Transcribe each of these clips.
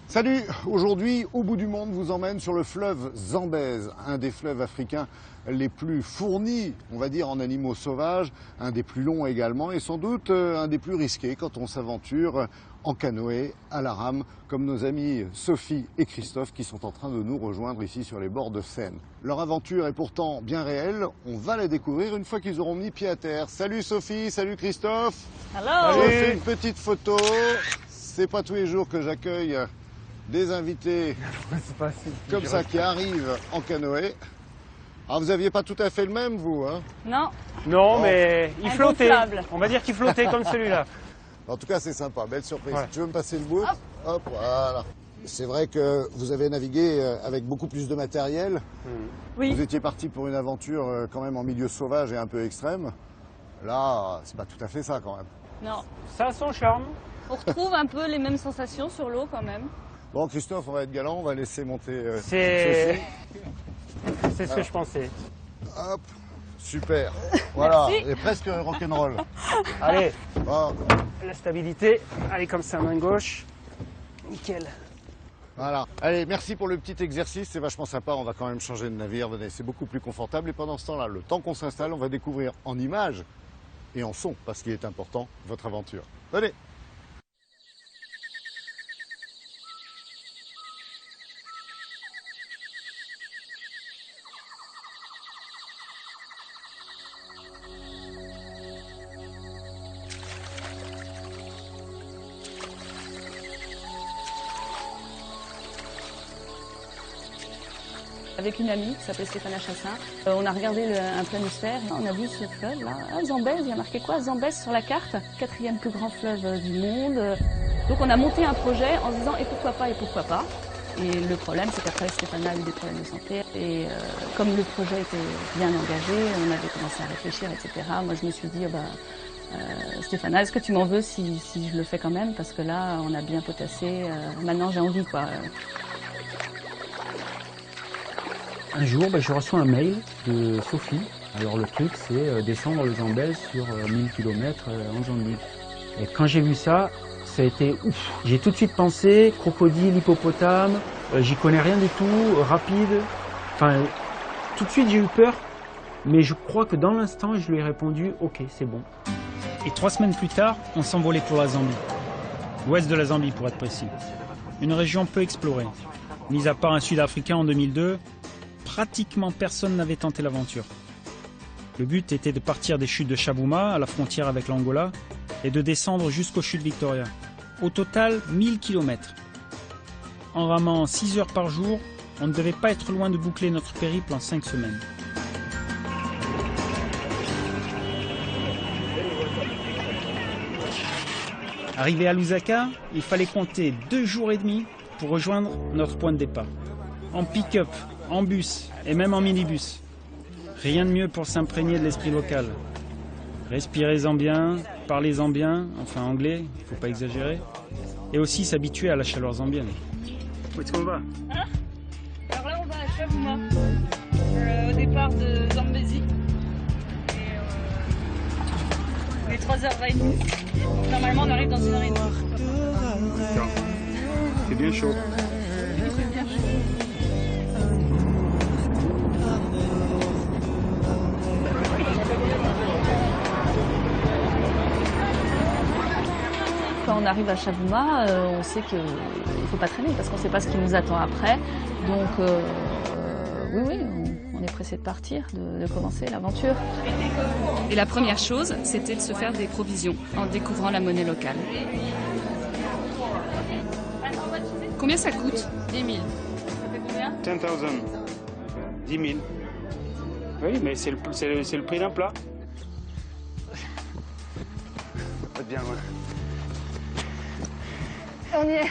Salut, aujourd'hui, Au bout du monde vous emmène sur le fleuve Zambèze, un des fleuves africains les plus fournis, on va dire, en animaux sauvages, un des plus longs également et sans doute un des plus risqués quand on s'aventure en canoë, à la rame, comme nos amis Sophie et Christophe qui sont en train de nous rejoindre ici sur les bords de Seine. Leur aventure est pourtant bien réelle, on va la découvrir une fois qu'ils auront mis pied à terre. Salut Sophie, salut Christophe. Hello. Je fais une petite photo, c'est pas tous les jours que j'accueille des invités comme ça qui arrivent en canoë. Ah, vous aviez pas tout à fait le même, vous, hein? Non. Non, mais il flottait. Ingonflable. On va dire qu'il flottait comme celui-là. En tout cas, c'est sympa, belle surprise. Ouais. Tu veux me passer le bout? Hop, voilà. C'est vrai que vous avez navigué avec beaucoup plus de matériel. Oui. Vous étiez parti pour une aventure quand même en milieu sauvage et un peu extrême. Là, c'est pas tout à fait ça quand même. Non. Ça a son charme. On retrouve un peu les mêmes sensations sur l'eau quand même. Bon, Christophe, on va être galant, on va laisser monter C'est Sophie. ce que je pensais. Hop, super. Voilà, Merci. et presque rock'n'roll. Allez, Oh, la stabilité. Allez, comme ça, main gauche. Nickel. voilà. Allez, merci pour le petit exercice, c'est vachement sympa. On va quand même changer de navire, venez, c'est beaucoup plus confortable. Et pendant ce temps-là, le temps qu'on s'installe, on va découvrir en images et en son, parce qu'il est important, votre aventure. Venez. Avec une amie qui s'appelait Stéphane Chassin, on a regardé un planisphère. On a vu ce fleuve là, Zambèze, il y a marqué quoi? Zambèze sur la carte, 4e plus grand fleuve du monde. Donc on a monté un projet en se disant et pourquoi pas et pourquoi pas. Et le problème c'est qu'après Stéphane a eu des problèmes de santé et comme le projet était bien engagé, on avait commencé à réfléchir, etc. Moi je me suis dit Stéphane, est-ce que tu m'en veux si je le fais quand même? Parce que là on a bien potassé, maintenant j'ai envie quoi. Un jour, je reçois un mail de Sophie. Alors le truc, c'est descendre le Zambèze sur 1000 km en Zambie. Et quand j'ai vu ça, ça a été ouf. J'ai tout de suite pensé crocodile, hippopotame, j'y connais rien du tout, rapide. Enfin, tout de suite j'ai eu peur, mais je crois que dans l'instant, je lui ai répondu « Ok, c'est bon ». Et 3 semaines plus tard, on s'envolait pour la Zambie. L'ouest de la Zambie pour être précis. Une région peu explorée. Mis à part un Sud-Africain en 2002, pratiquement personne n'avait tenté l'aventure. Le but était de partir des chutes de Chavuma, à la frontière avec l'Angola, et de descendre jusqu'aux chutes Victoria. Au total, 1000 km. En ramant 6 heures par jour, on ne devait pas être loin de boucler notre périple en 5 semaines. Arrivé à Lusaka, il fallait compter 2 jours et demi pour rejoindre notre point de départ. En pick-up, en bus et même en minibus. Rien de mieux pour s'imprégner de l'esprit local. Respirer zambien, parler zambien, enfin anglais, il ne faut pas exagérer. Et aussi s'habituer à la chaleur zambienne. Où est-ce qu'on va? Alors là on va à Chavuma, au départ de Zambézie. Il est 3h20. Donc, normalement on arrive dans 1h30. C'est bien chaud. Quand on arrive à Chavuma, on sait qu'il ne faut pas traîner parce qu'on ne sait pas ce qui nous attend après. Donc oui, on est pressé de partir, de commencer l'aventure. Et la première chose, c'était de se faire des provisions en découvrant la monnaie locale. Combien ça coûte? 10 000. Ça fait combien? 10 000. 10 000. Oui, mais c'est le prix d'un plat. Bien, ouais. On y est.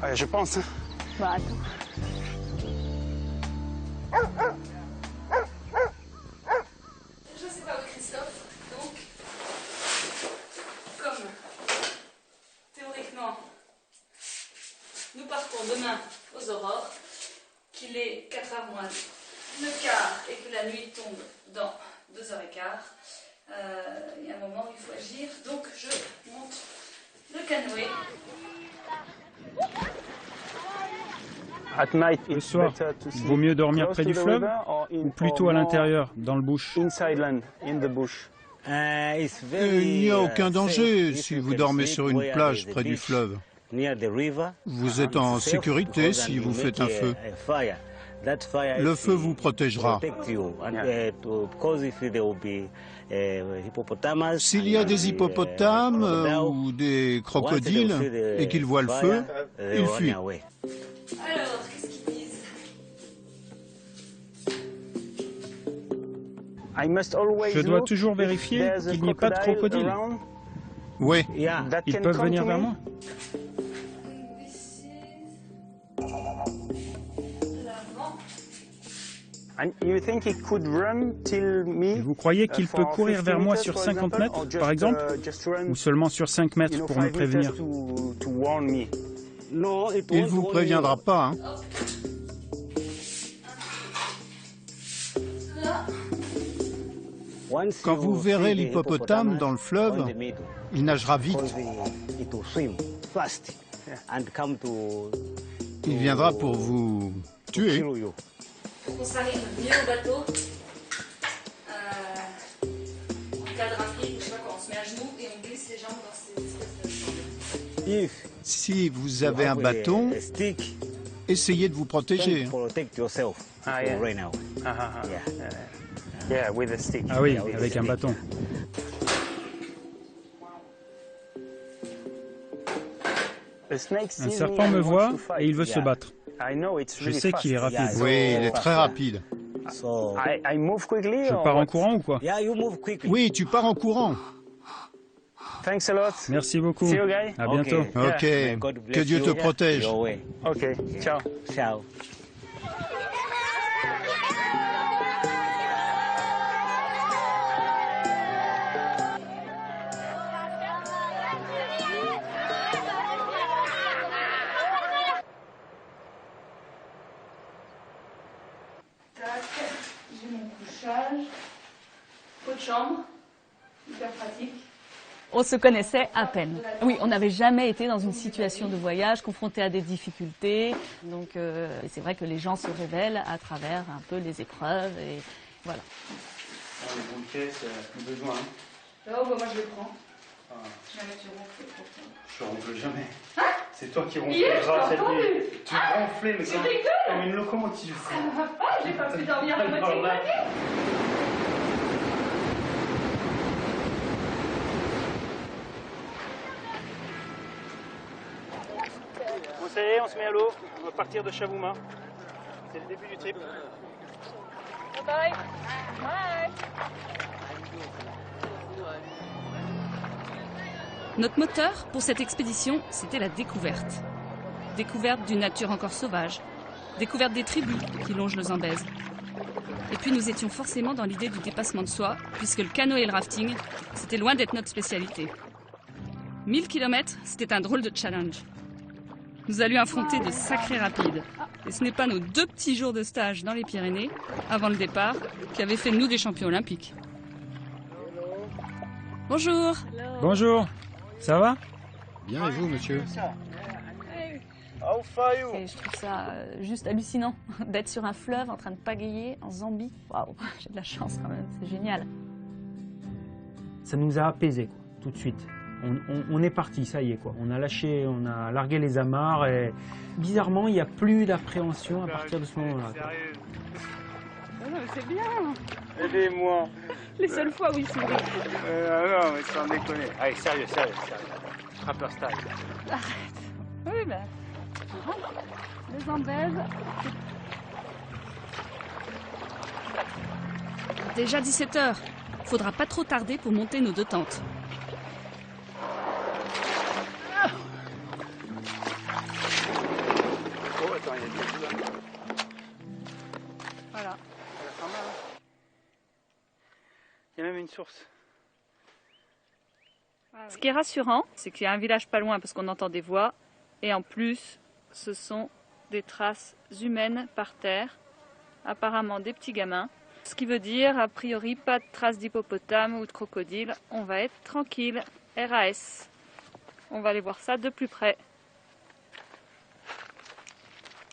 Ouais, je pense. Hein. Bah attends. Je sais pas où Christophe, donc comme théoriquement nous partons demain aux aurores, qu'il est 4h moins le quart et que la nuit tombe dans 2h15, il y a un moment où il faut agir, donc je monte le canoë. Le soir, il vaut mieux dormir près du fleuve ou plutôt à l'intérieur, dans le bush? Il n'y a aucun danger si vous dormez sur une plage près du fleuve. Vous êtes en sécurité si vous faites un feu. Le feu vous protégera. S'il y a des hippopotames ou des crocodiles et qu'ils voient le feu, ils fuient. Alors, qu'est-ce qu'ils disent? Je dois toujours vérifier qu'il n'y ait pas de crocodile. Oui, Ils peuvent venir vers moi? Et vous croyez qu'il peut courir vers moi sur 50 mètres, par exemple? Ou seulement sur 5 mètres pour me prévenir? il ne vous préviendra pas. Hein. Quand vous verrez l'hippopotame dans le fleuve, il nagera vite. Il viendra pour vous tuer. Pour qu'on s'arrive mieux au bateau, en cadre rapide, je sais pas quoi, on se met à genoux et on glisse les jambes dans ces espèces de... Si vous avez un bâton, essayez de vous protéger. Ah oui, avec un bâton. Un serpent me voit et il veut se battre. Je sais qu'il est rapide. Oui, il est très rapide. Je pars en courant ou quoi? Oui, tu pars en courant. Merci beaucoup. À bientôt. Ok, que Dieu te protège. Ok, ciao. Ciao. J'ai mon couchage, pot de chambre, hyper pratique. On se connaissait à peine. Oui, on n'avait jamais été dans une situation de voyage, confronté à des difficultés. Donc c'est vrai que les gens se révèlent à travers un peu les épreuves et voilà. Les boules caisses, plus besoin. Oh, bah, moi je le prends. Jamais tu ronfles trop. Je ronfle jamais. C'est toi qui ronfles. Hier, je t'ai entendu. Tu ronflais, mais Tu rigoles. comme une locomotive. Ça ne va pas, j'ai pas pu dormir la moitié de la nuit. Bon, ça y est, on se met à l'eau. On va partir de Chavuma. C'est le début du trip. Bye. Bye. Notre moteur pour cette expédition, c'était la découverte. Découverte d'une nature encore sauvage. Découverte des tribus qui longent le Zambèze. Et puis nous étions forcément dans l'idée du dépassement de soi, puisque le canoë et le rafting, c'était loin d'être notre spécialité. 1000 km, c'était un drôle de challenge. Nous allions affronter de sacrés rapides. Et ce n'est pas nos 2 petits jours de stage dans les Pyrénées, avant le départ, qui avaient fait de nous des champions olympiques. Bonjour. Bonjour. Ça va? Bien, et vous, monsieur? Et je trouve ça juste hallucinant d'être sur un fleuve en train de pagayer en Zambie. Waouh, j'ai de la chance quand même, c'est génial. Ça nous a apaisés, quoi, tout de suite. On est parti, ça y est, quoi. On a lâché, on a largué les amarres et bizarrement, il n'y a plus d'appréhension à partir de ce moment-là. C'est bien. Aidez-moi. Les seules fois où il sourit. Non, mais sans déconner. Allez, sérieux. Trapper style. Oui, ben. Les Zambèzes. Déjà 17h. Faudra pas trop tarder pour monter nos 2 tentes. Oh, attends, il y a du là. Voilà. Il y a même une source. Ce qui est rassurant, c'est qu'il y a un village pas loin parce qu'on entend des voix. Et en plus, ce sont des traces humaines par terre, apparemment des petits gamins. Ce qui veut dire, a priori, pas de traces d'hippopotame ou de crocodile. On va être tranquille. RAS. On va aller voir ça de plus près.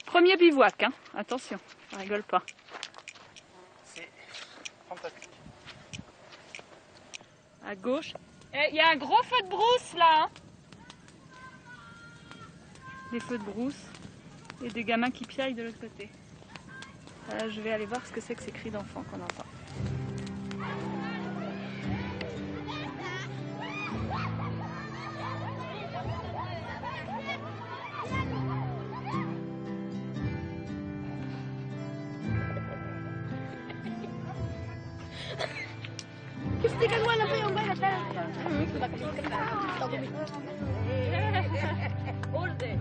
Premier bivouac, hein. Attention, on rigole pas. C'est fantastique. À gauche. Il y a un gros feu de brousse là. Hein. Des feux de brousse et des gamins qui piaillent de l'autre côté. Je vais aller voir ce que c'est que ces cris d'enfants qu'on entend.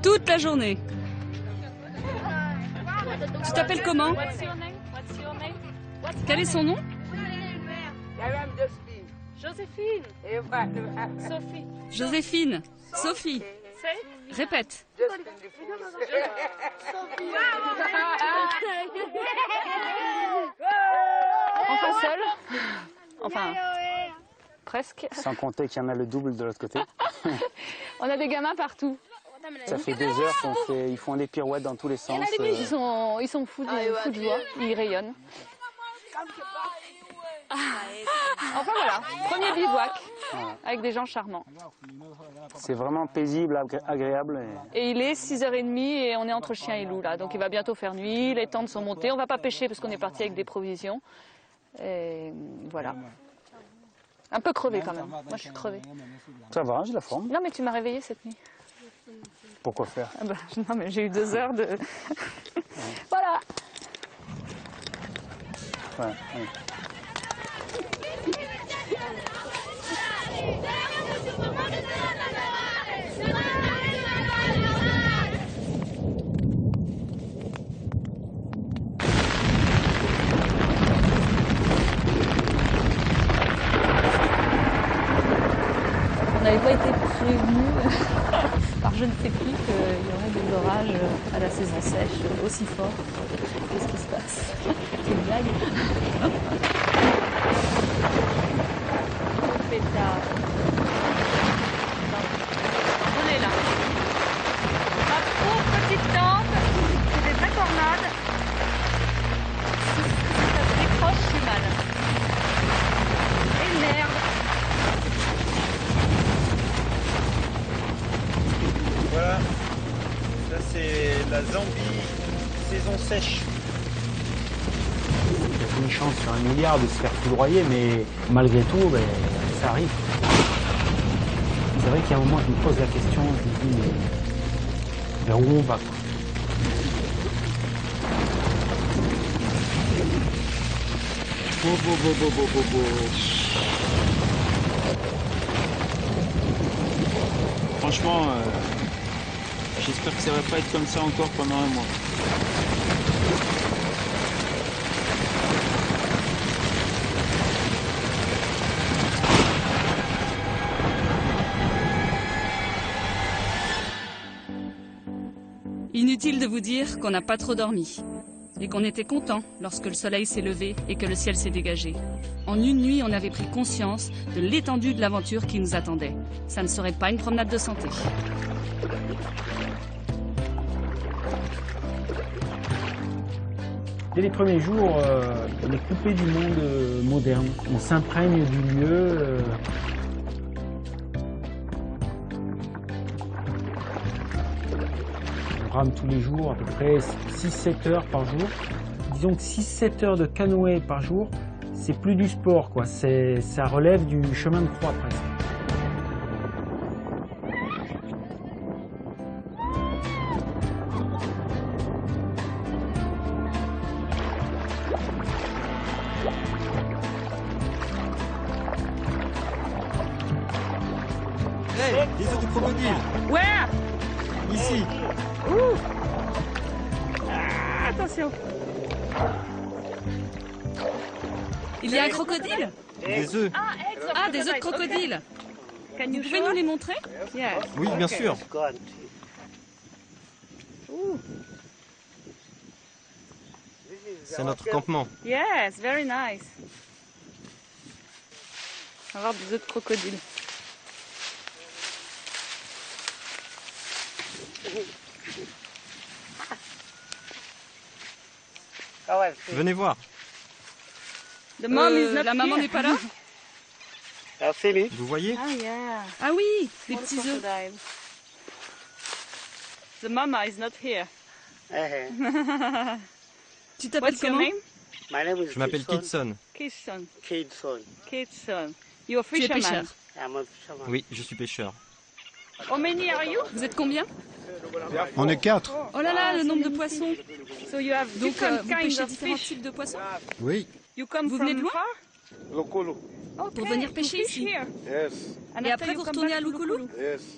Toute la journée. Tu t'appelles comment? Quel est son nom? Joséphine. Sophie. Joséphine. Sophie. Répète. Enfin seul. Enfin, presque. Sans compter qu'il y en a le double de l'autre côté. On a des gamins partout. Ça fait 2 heures qu'ils font des pirouettes dans tous les sens. Ils sont fous de joie, ils rayonnent. Enfin voilà, premier bivouac avec des gens charmants. C'est vraiment paisible, agréable. Et il est 6h30 et on est entre chien et loup là, donc il va bientôt faire nuit, les tentes sont montées, on va pas pêcher parce qu'on est parti avec des provisions. Et voilà. Un peu crevé quand même, moi je suis crevée. Ça va, j'ai la forme. Non mais tu m'as réveillée cette nuit. Pourquoi faire? Ah bah, non mais j'ai eu 2 heures de... Voilà. Ouais, ouais. On n'avait pas été prévenus par je ne sais plus qu'il y aurait des orages à la saison sèche aussi forts. Qu'est-ce qui se passe? C'est une blague? Pétard. On est là. Ma pauvre petite tante, c'est des accornades. Si ça se décroche, je suis mal. Et merde. Voilà, ça c'est la Zambie saison sèche. Il y a une chance sur 1 milliard de se faire foudroyer, mais malgré tout, ben, ça arrive. C'est vrai qu'il y a un moment, je me pose la question, je me dis, mais vers où on va, quoi. Franchement, j'espère que ça va pas être comme ça encore pendant un mois. Inutile de vous dire qu'on n'a pas trop dormi et qu'on était content lorsque le soleil s'est levé et que le ciel s'est dégagé. En une nuit, on avait pris conscience de l'étendue de l'aventure qui nous attendait. Ça ne serait pas une promenade de santé. Dès les premiers jours, on est coupé du monde moderne. On s'imprègne du lieu. On rame tous les jours à peu près 6-7 heures par jour. Disons que 6-7 heures de canoë par jour, c'est plus du sport, quoi. Ça relève du chemin de croix presque. Hey, des œufs de crocodile. Where? Ici. Attention. Il y a un crocodile? Des œufs. Ah, des œufs de crocodile. Vous pouvez nous les montrer? Yes. Oui, bien sûr. C'est notre campement. Yes, very nice. On va voir des œufs de crocodile. Venez voir. La maman n'est pas là? Vous voyez? Ah oui, les petits œufs. The mama is not here. Tu t'appelles comment? Je m'appelle Kidson. Kidson. You're a fisherman. Oui, je suis pêcheur. How many are you? Vous êtes combien? On est 4. Oh là là, le nombre de poissons. So you have donc vous pêchez différents types de poissons? Oui. Vous venez de loin? Pour venir pêcher ici. Et après vous retournez à Lukulu?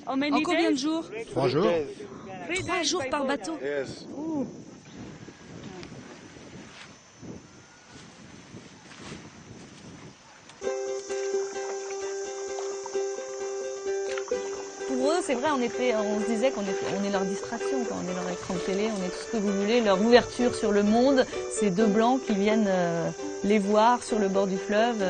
En combien de jours? 3 jours. 3 jours par bateau. Pour eux, c'est vrai, on se disait qu'on est leur distraction, quoi. On est leur écran de télé, on est tout ce que vous voulez, leur ouverture sur le monde. Ces deux blancs qui viennent les voir sur le bord du fleuve.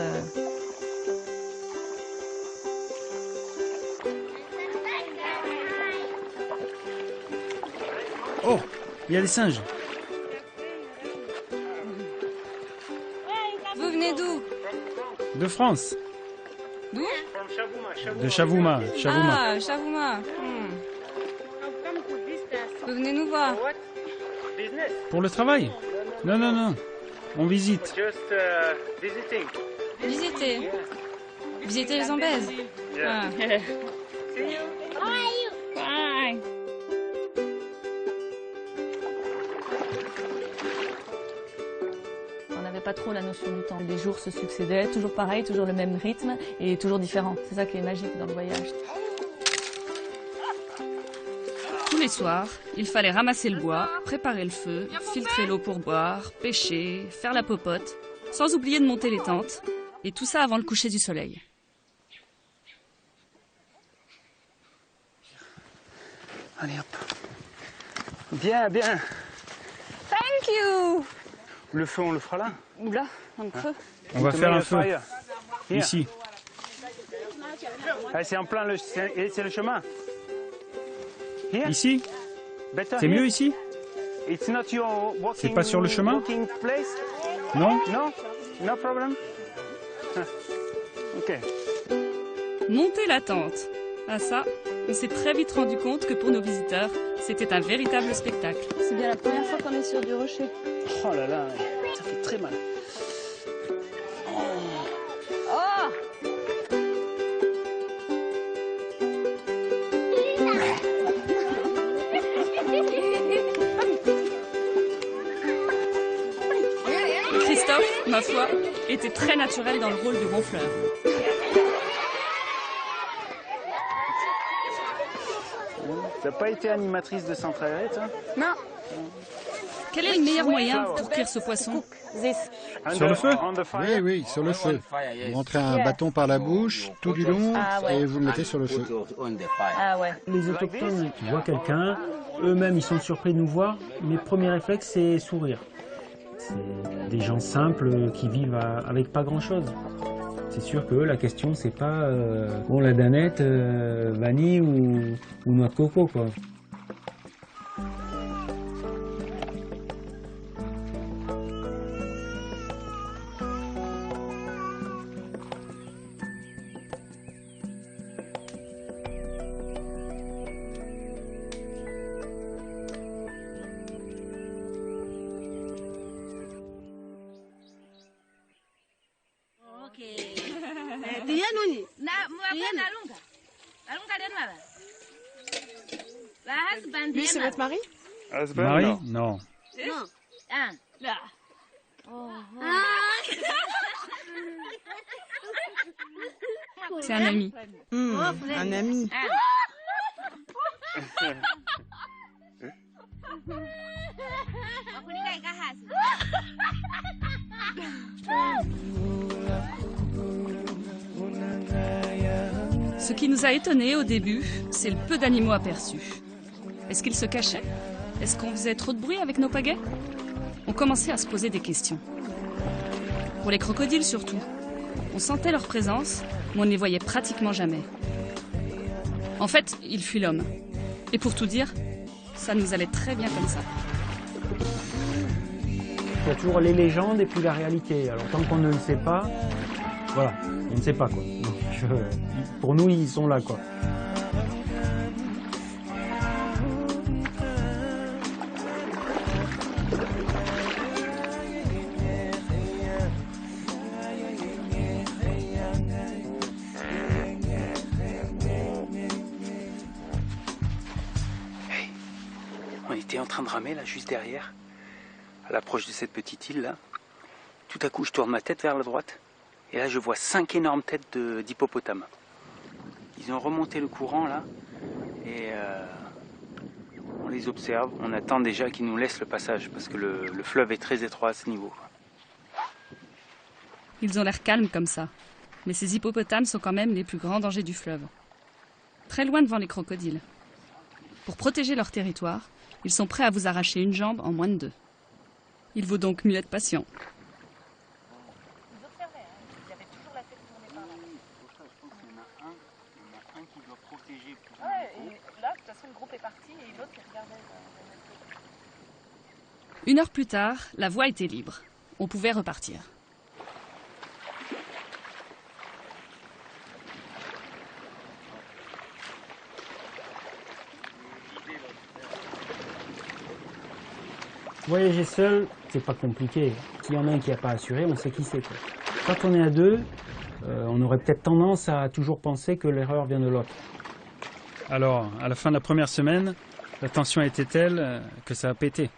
Oh, il y a des singes. Vous venez d'où? De France. D'où? De Chavouma. Ah, Chavouma. Vous venez nous voir? Pour le travail? Non, non, non. On visite. Visiter. Visiter les Zambèzes. Ah. Bye. On n'avait pas trop la notion du temps. Les jours se succédaient, toujours pareil, toujours le même rythme et toujours différent. C'est ça qui est magique dans le voyage. Tous les soirs, il fallait ramasser le bois, préparer le feu, filtrer l'eau pour boire, pêcher, faire la popote, sans oublier de monter les tentes. Et tout ça avant le coucher du soleil. Allez hop. Bien, bien. Thank you. Le feu, on le fera là. Oula, dans le creux. On va faire un feu. Ici. Ah, c'est en plein, c'est le chemin. Ici? C'est mieux ici? C'est pas sur le chemin? Non? Non? No problem? Ok. Monter la tente. Ah ça, on s'est très vite rendu compte que pour nos visiteurs, c'était un véritable spectacle. C'est bien la première fois qu'on est sur du rocher. Oh là là, ça fait très mal. Christophe, ma foi, était très naturel dans le rôle du ronfleur. T'as pas été animatrice de centre aéré, toi? Non. Quel est le meilleur moyen pour cuire ce poisson? Sur le feu? Oui, oui, sur le feu. Vous rentrez un bâton par la bouche, tout du long, et vous le mettez sur le feu. Ah ouais. Les autochtones qui voient quelqu'un, eux-mêmes ils sont surpris de nous voir, mais premier réflexe c'est sourire. C'est des gens simples qui vivent avec pas grand-chose. C'est sûr que la question c'est pas bon la danette, vanille ou noix de coco quoi. Lui, c'est votre mari? Marie? Non. C'est un ami. Un ami. Ce qui nous a étonnés au début, c'est le peu d'animaux aperçus. Est-ce qu'ils se cachaient? Est-ce qu'on faisait trop de bruit avec nos pagaies? On commençait à se poser des questions. Pour les crocodiles surtout. On sentait leur présence, mais on ne les voyait pratiquement jamais. En fait, ils fuient l'homme. Et pour tout dire, ça nous allait très bien comme ça. y a toujours les légendes et puis la réalité. Alors tant qu'on ne le sait pas, voilà, on ne sait pas quoi. Donc, pour nous, ils sont là quoi. On était en train de ramer là, juste derrière, à l'approche de cette petite île là. Tout à coup, je tourne ma tête vers la droite, et là, je vois 5 énormes têtes d'hippopotames. Ils ont remonté le courant là, et on les observe. On attend déjà qu'ils nous laissent le passage, parce que le fleuve est très étroit à ce niveau. Ils ont l'air calmes comme ça, mais ces hippopotames sont quand même les plus grands dangers du fleuve. Très loin devant les crocodiles. Pour protéger leur territoire, ils sont prêts à vous arracher une jambe en moins de 2. Il vaut donc mieux être patient. Vous observez, il y avait toujours la tête tournée par là. Je pense qu'il y en a un qui doit protéger plus. Ouais, et là, de toute façon, le groupe est parti et l'autre qui regardait. 1 heure plus tard, la voie était libre. On pouvait repartir. Voyager seul, c'est pas compliqué. S'il y en a un qui n'a pas assuré, on sait qui c'est. Quand on est à 2, on aurait peut-être tendance à toujours penser que l'erreur vient de l'autre. Alors, à la fin de la première semaine, la tension était telle que ça a pété.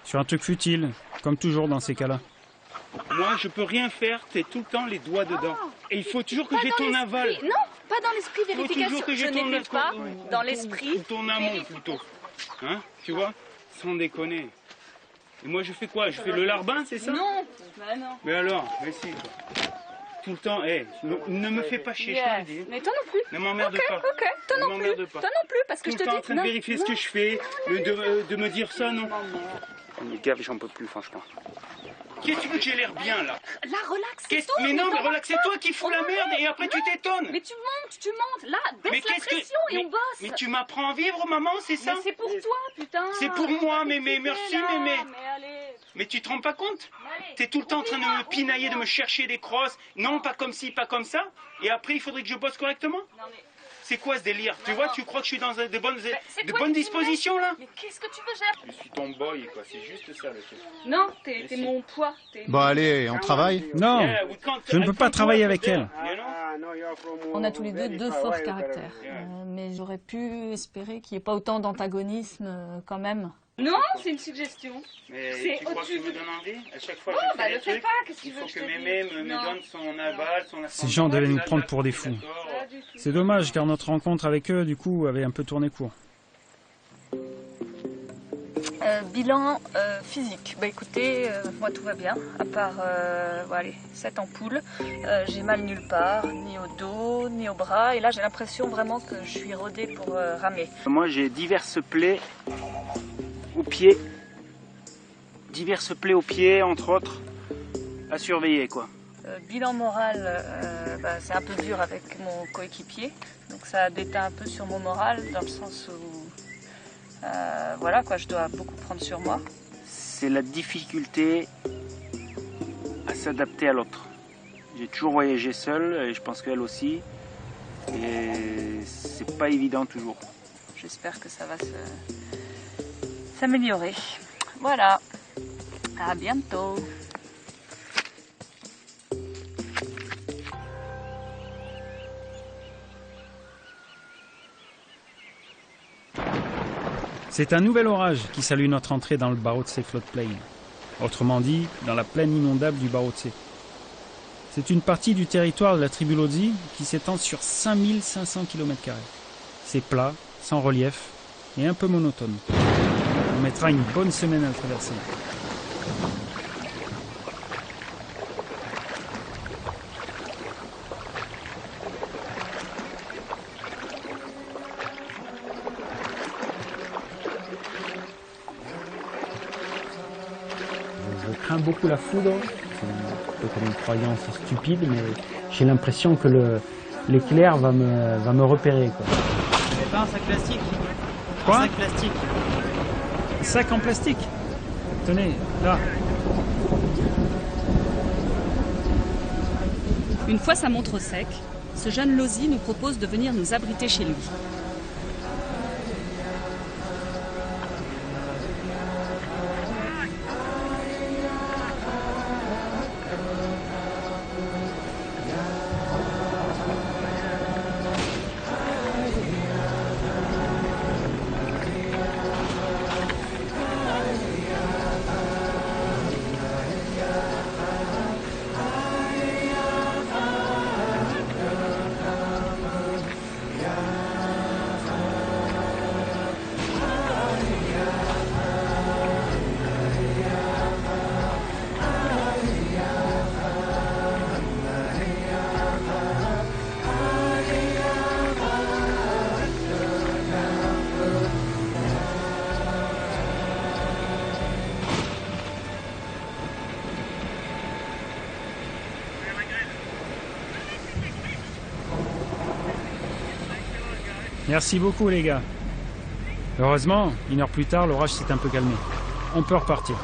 Sur un truc futile, comme toujours dans ces cas-là. Moi, je peux rien faire, t'es tout le temps les doigts dedans. Et il faut toujours que j'ai ton aval. Non, pas dans l'esprit vérification. Que Je n'étais pas dans l'esprit. Ton amont plutôt. Hein, tu vois? Sans déconner. Et moi, je fais quoi? Je fais le larbin, c'est ça? Non, bah non. Mais alors, mais si. Tout le temps, ne me fais pas chier, je te dis. Mais toi non plus. Ne m'emmerde pas. Ok, toi non plus. Pas. Toi non plus, parce que tout je te dis. Tout le temps en train de vérifier ce que je fais, de me dire ça, non. Les gars, j'en peux plus, franchement. Qu'est-ce que tu veux que j'ai l'air bien, là? Là, relax, c'est tout. Mais non, mais relax, c'est toi qui fous la merde et après tu t'étonnes. Mais tu montes. Là, baisse la pression et on bosse. Mais tu m'apprends à vivre, maman, c'est ça? Mais c'est pour toi, putain. C'est pour moi, mais merci, Mais allez. Mais tu te rends pas compte? Allez. T'es tout le temps en train de me pinailler, de me chercher des crosses. Non, pas comme ci, pas comme ça. Et après, il faudrait que je bosse correctement? Non, mais... C'est quoi ce délire? Tu vois, tu crois que je suis dans de bonnes dispositions, là? Mais qu'est-ce que tu veux, Jacques? Je suis ton boy, quoi. C'est juste ça, le truc. Non, t'es mon poids. Bon, allez, on travaille? Non, je ne peux pas travailler avec elle. On a tous les deux forts caractères. Mais j'aurais pu espérer qu'il n'y ait pas autant d'antagonisme quand même. Non, c'est une suggestion. Mais tu crois que tu me donnes envie? À chaque fois que je fais des trucs, il faut que Mémé me donne son aval, son assentiment. Ces gens devaient nous prendre pour des fous. C'est dommage car notre rencontre avec eux, du coup, avait un peu tourné court. Bilan physique. Bah écoutez, moi tout va bien, à part voilà, 7 ampoules. J'ai mal nulle part, ni au dos, ni au bras. Et là j'ai l'impression vraiment que je suis rodée pour ramer. Moi j'ai diverses plaies aux pieds. Diverses plaies aux pieds, entre autres, à surveiller quoi. Bilan moral, bah, c'est un peu dur avec mon coéquipier. Donc ça a déteint un peu sur mon moral, dans le sens où voilà quoi, je dois beaucoup prendre sur moi. C'est la difficulté à s'adapter à l'autre. J'ai toujours voyagé seul, et je pense qu'elle aussi. Et c'est pas évident toujours. J'espère que ça va s'améliorer. Voilà, à bientôt. C'est un nouvel orage qui salue notre entrée dans le Barotse Floodplain. Autrement dit, dans la plaine inondable du Barotse. C'est une partie du territoire de la tribu Lodzi qui s'étend sur 5500 km². C'est plat, sans relief et un peu monotone. On mettra une bonne semaine à le traverser. Je crains beaucoup la foudre, c'est un peu comme une croyance stupide, mais j'ai l'impression que l'éclair va me repérer. Quoi. Vous n'avez pas un sac plastique? Quoi? Un sac plastique. Un sac en plastique? Tenez, là. Une fois sa montre au sec, ce jeune Lozi nous propose de venir nous abriter chez lui. Merci beaucoup les gars. Heureusement, 1 heure plus tard, l'orage s'est un peu calmé. On peut repartir.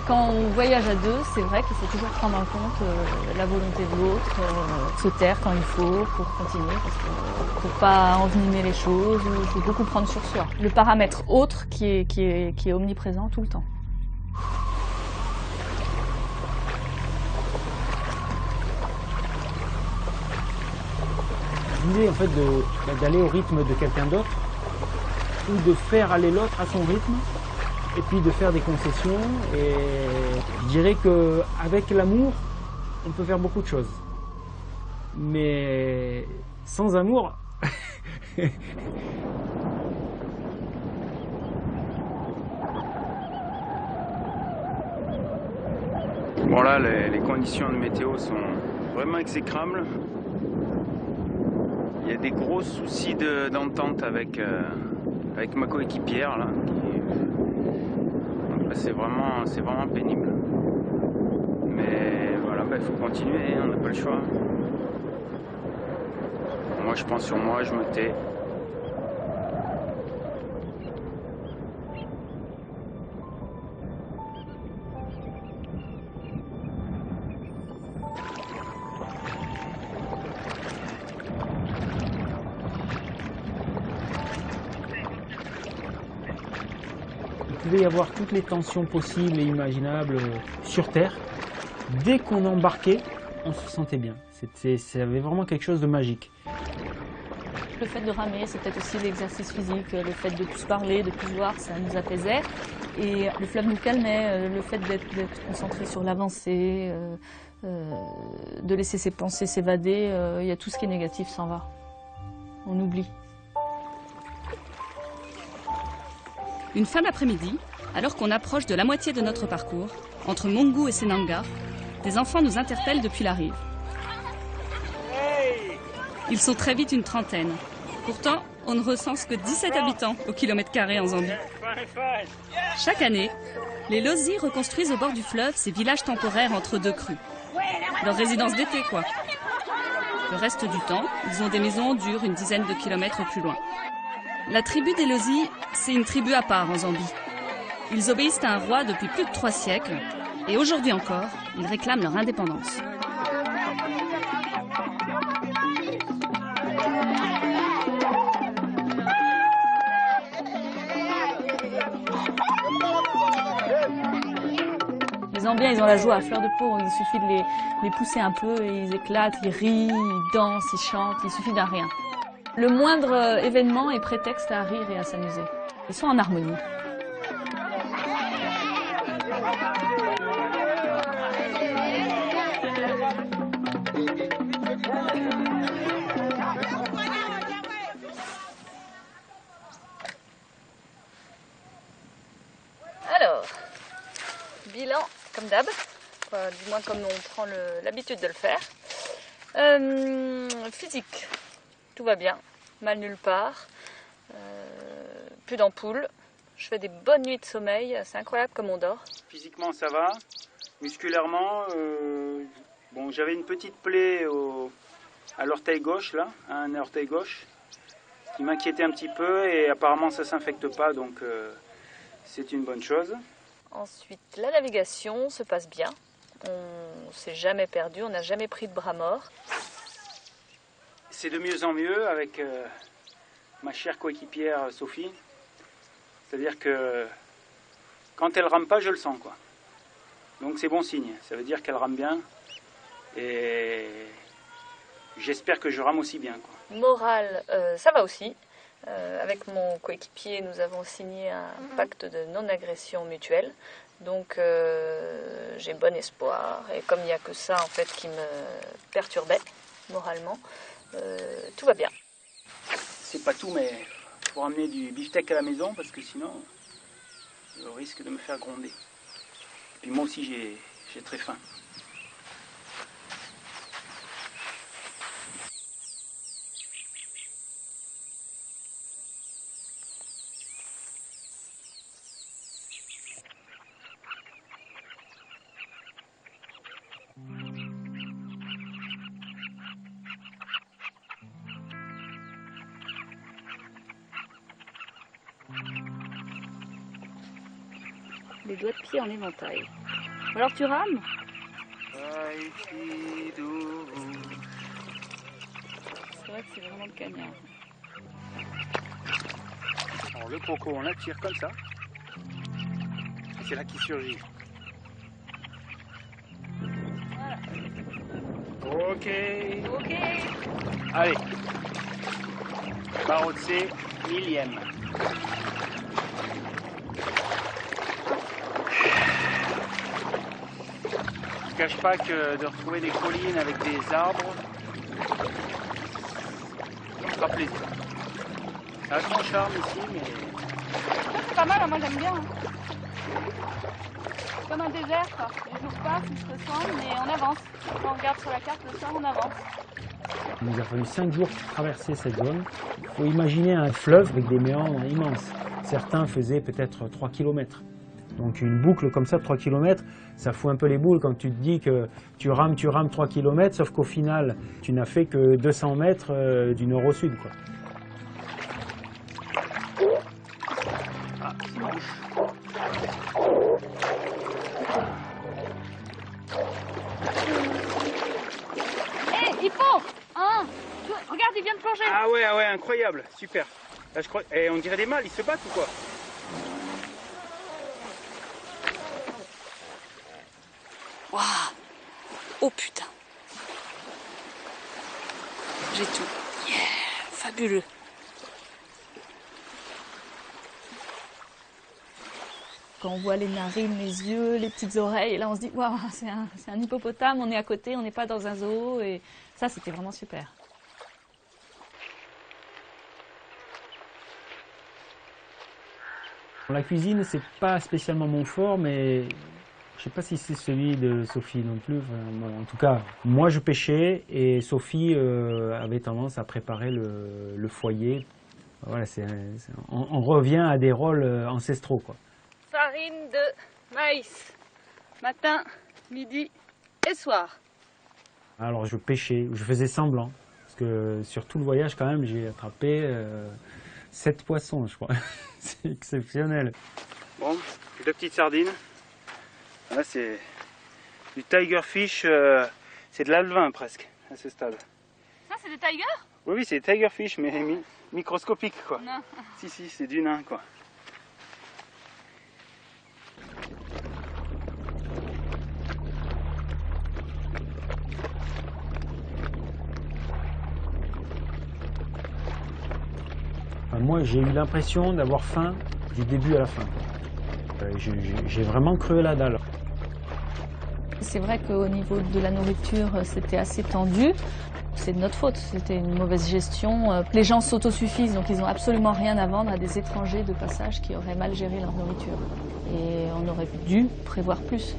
Quand on voyage à deux, c'est vrai qu'il faut toujours prendre en compte la volonté de l'autre, se taire quand il faut pour continuer, parce que pour pas envenimer les choses, il faut beaucoup prendre sur soi. Le paramètre autre qui est omniprésent tout le temps. L'idée en fait d'aller au rythme de quelqu'un d'autre ou de faire aller l'autre à son rythme et puis de faire des concessions, et je dirais qu'avec l'amour on peut faire beaucoup de choses, mais sans amour bon là les conditions de météo sont vraiment exécrables. Il y a des gros soucis d'entente avec ma coéquipière là. Donc là c'est vraiment pénible. Mais voilà, il faut continuer, on n'a pas le choix. Moi je prends sur moi, je me tais. Il pouvait y avoir toutes les tensions possibles et imaginables sur Terre. Dès qu'on embarquait, on se sentait bien. Ça avait vraiment quelque chose de magique. Le fait de ramer, c'est peut-être aussi l'exercice physique, le fait de plus parler, de plus voir, ça nous apaisait. Et le fleuve nous calmait, le fait d'être concentré sur l'avancée, de laisser ses pensées s'évader, il y a tout ce qui est négatif s'en va. On oublie. Une fin d'après-midi, alors qu'on approche de la moitié de notre parcours, entre Mongu et Senanga, des enfants nous interpellent depuis la rive. Ils sont très vite une trentaine. Pourtant, on ne recense que 17 habitants au kilomètre carré en Zambie. Chaque année, les Lozi reconstruisent au bord du fleuve ces villages temporaires entre deux crues. Leur résidence d'été, quoi. Le reste du temps, ils ont des maisons dures une dizaine de kilomètres plus loin. La tribu des Lozi, c'est une tribu à part en Zambie. Ils obéissent à un roi depuis plus de 3 siècles, et aujourd'hui encore, ils réclament leur indépendance. Les Zambiens, ils ont la joie à fleur de peau, il suffit de les pousser un peu et ils éclatent, ils rient, ils dansent, ils chantent, il suffit d'un rien. Le moindre événement est prétexte à rire et à s'amuser. Ils sont en harmonie. Alors, bilan comme d'hab, du moins comme on prend l'habitude de le faire. Physique, tout va bien, mal nulle part, plus d'ampoules, je fais des bonnes nuits de sommeil, c'est incroyable comme on dort. Physiquement ça va, musculairement, bon, j'avais une petite plaie à l'orteil gauche, là, à un orteil gauche, qui m'inquiétait un petit peu et apparemment ça ne s'infecte pas, donc c'est une bonne chose. Ensuite, la navigation se passe bien. On ne s'est jamais perdu, on n'a jamais pris de bras mort. C'est de mieux en mieux avec ma chère coéquipière Sophie. C'est-à-dire que quand elle rame pas, je le sens, quoi. Donc c'est bon signe, ça veut dire qu'elle rame bien. Et j'espère que je rame aussi bien, quoi. Morale, ça va aussi. Avec mon coéquipier, nous avons signé un pacte de non-agression mutuelle. Donc j'ai bon espoir. Et comme il n'y a que ça en fait qui me perturbait moralement, tout va bien. C'est pas tout, mais il faut ramener du beefsteak à la maison parce que sinon, je risque de me faire gronder. Et puis moi aussi, j'ai très faim. Les doigts de pied en éventail. Alors tu rames? C'est vrai que c'est vraiment le cagnard. Alors le croco, on l'attire comme ça. Et c'est là qu'il surgit. Voilà. Ok. Allez. Barreau de C, 1000e. Je ne cache pas que de retrouver des collines avec des arbres, ça me fera plaisir. Ça a son charme ici, mais... C'est pas mal, moi j'aime bien. C'est comme un désert, quoi. Les jours passent, ils se ressemblent, mais on avance. Quand on regarde sur la carte le soir, on avance. Il nous a fallu 5 jours pour traverser cette zone. Il faut imaginer un fleuve avec des méandres immenses. Certains faisaient peut-être 3 km. Donc une boucle comme ça de 3 km, ça fout un peu les boules quand tu te dis que tu rames 3 km, sauf qu'au final, tu n'as fait que 200 mètres du nord au sud, quoi. Ah, c'est une bouche. Il faut hein. Regarde, il vient de plonger. Ah ouais, incroyable, super. Là, je crois... Et on dirait des mâles, ils se battent ou quoi? Waouh. Oh putain. J'ai tout. Yeah, fabuleux. Quand on voit les narines, les yeux, les petites oreilles, et là on se dit waouh, c'est un hippopotame, on est à côté, on n'est pas dans un zoo, et ça c'était vraiment super. La cuisine, c'est pas spécialement mon fort, mais je sais pas si c'est celui de Sophie non plus. En tout cas, moi je pêchais et Sophie avait tendance à préparer le foyer. Voilà, on revient à des rôles ancestraux, quoi. Farine de maïs, matin, midi et soir. Alors je pêchais, je faisais semblant, parce que sur tout le voyage quand même, j'ai attrapé 7 poissons, je crois. C'est exceptionnel. Bon, 2 petites sardines. Là c'est du tiger fish, c'est de l'alevin presque à ce stade. Ça c'est des tigers? Oui, c'est des tiger fish, mais microscopiques quoi. Non. Si, c'est du nain quoi. Moi, j'ai eu l'impression d'avoir faim du début à la fin. J'ai vraiment crevé la dalle. C'est vrai qu'au niveau de la nourriture, c'était assez tendu. C'est de notre faute, c'était une mauvaise gestion. Les gens s'autosuffisent, donc ils n'ont absolument rien à vendre à des étrangers de passage qui auraient mal géré leur nourriture. Et on aurait dû prévoir plus.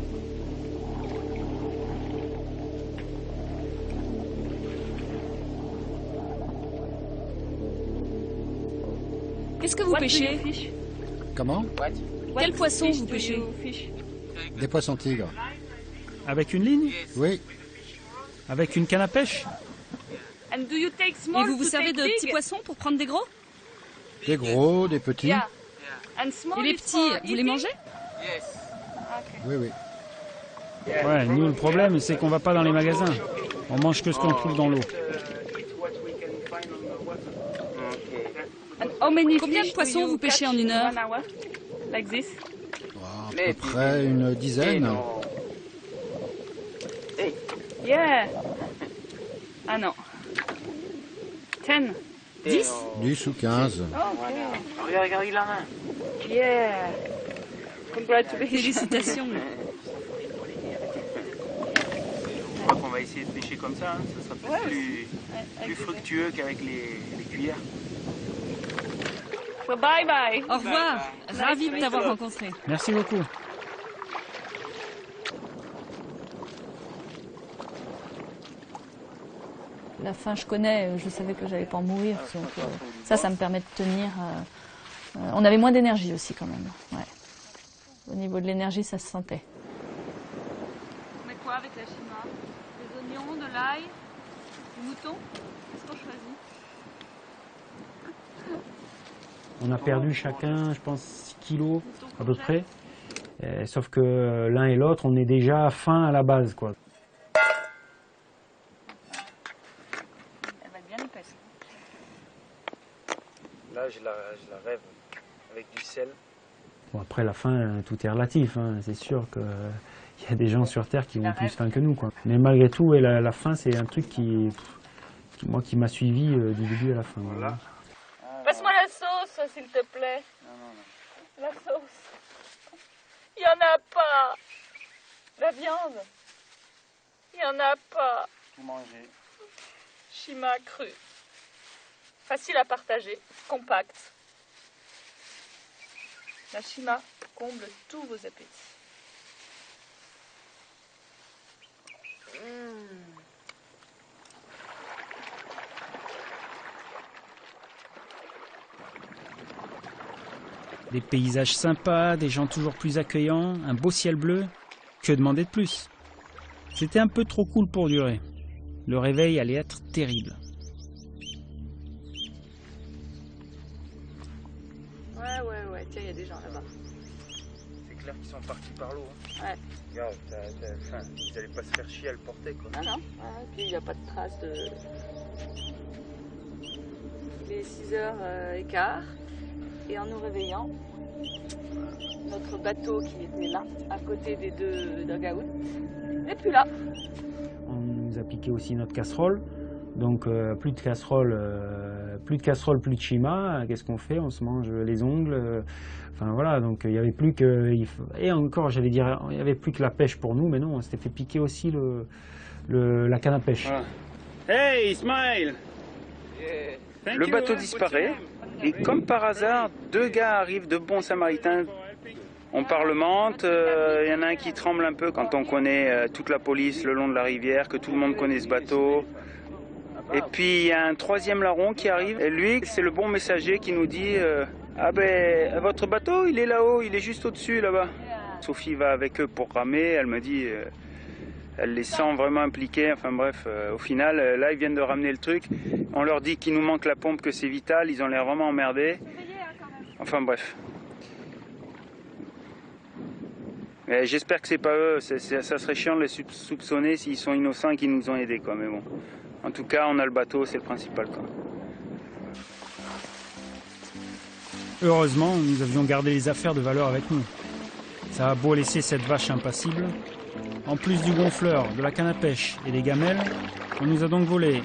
Qu'est-ce que vous pêchez? Comment? Quel poisson vous pêchez? Des poissons tigres. Avec une ligne? Oui. Avec une canne à pêche? Et vous vous servez de petits poissons pour prendre des gros? Des gros, des petits. Et les petits, vous les mangez? Oui, oui. Ouais, nous le problème c'est qu'on va pas dans les magasins. On mange que ce qu'on trouve dans l'eau. Combien de poissons vous pêchez en une heure? À peu près une dizaine. Yeah. Ah non. 10. 10? 10 ou 15. Regarde, il en a. Yeah. Congratulations. Félicitations. Je crois qu'on va essayer de pêcher comme ça, hein. Ça sera peut-être plus fructueux qu'avec les cuillères. Well, bye bye. Au revoir. Ravi de t'avoir rencontré. Merci beaucoup. La faim, je connais, je savais que j'allais pas en mourir. Donc, ça me permet de tenir. On avait moins d'énergie aussi quand même. Ouais. Au niveau de l'énergie, ça se sentait. On met quoi avec la chima? Des oignons, de l'ail, du mouton? Qu'est-ce qu'on choisit? On a perdu chacun, je pense, 6 kilos à peu près. Sauf que l'un et l'autre, on est déjà faim à la base, quoi. Elle va être bien épaisse. Là, je la rêve avec du sel. Bon, après, la faim, tout est relatif. Hein. C'est sûr qu'il y a des gens sur Terre qui ont plus faim que nous, quoi. Mais malgré tout, ouais, la faim, c'est un truc qui m'a suivi du début à la fin. Voilà. Passe-moi la sauce, s'il te plaît. Non. La sauce. Il n'y en a pas. La viande. Il n'y en a pas. Tout manger. Chima cru. Facile à partager. Compact. La chima comble tous vos appétits. Des paysages sympas, des gens toujours plus accueillants, un beau ciel bleu. Que demander de plus? C'était un peu trop cool pour durer. Le réveil allait être terrible. Ouais, tiens, il y a des gens là-bas. C'est clair qu'ils sont partis par l'eau. Hein. Ouais. Regarde, ils n'allaient pas se faire chier à le porter, quoi. Ah non, et puis il n'y a pas de trace de... Il est 6h15, et en nous réveillant, notre bateau qui était là, à côté des deux dugouts, n'est plus là. On nous a piqué aussi notre casserole. Donc plus de casserole, plus de chima. Qu'est-ce qu'on fait? On se mange les ongles. Enfin voilà, donc il n'y avait plus que... Et encore, j'allais dire, il n'y avait plus que la pêche pour nous, mais non, on s'était fait piquer aussi la canne à pêche. Voilà. Hey, Ismaël! Le bateau disparaît, et comme par hasard, deux gars arrivent, de bons samaritains. On parlemente, il y en a un qui tremble un peu quand on connaît toute la police le long de la rivière, que tout le monde connaît ce bateau. Et puis il y a un troisième larron qui arrive, et lui, c'est le bon messager qui nous dit ah ben, votre bateau, il est là-haut, il est juste au-dessus, là-bas. Sophie va avec eux pour ramer, elle me dit, elle les sent vraiment impliqués, enfin bref, au final, là, ils viennent de ramener le truc. On leur dit qu'il nous manque la pompe, que c'est vital, ils ont l'air vraiment emmerdés. Enfin bref. J'espère que c'est pas eux, ça serait chiant de les soupçonner s'ils sont innocents et qu'ils nous ont aidés, quoi, mais bon. En tout cas, on a le bateau, c'est le principal, quoi. Heureusement, nous avions gardé les affaires de valeur avec nous. Ça a beau laisser cette vache impassible. En plus du gonfleur, de la canne à pêche et des gamelles, on nous a donc volé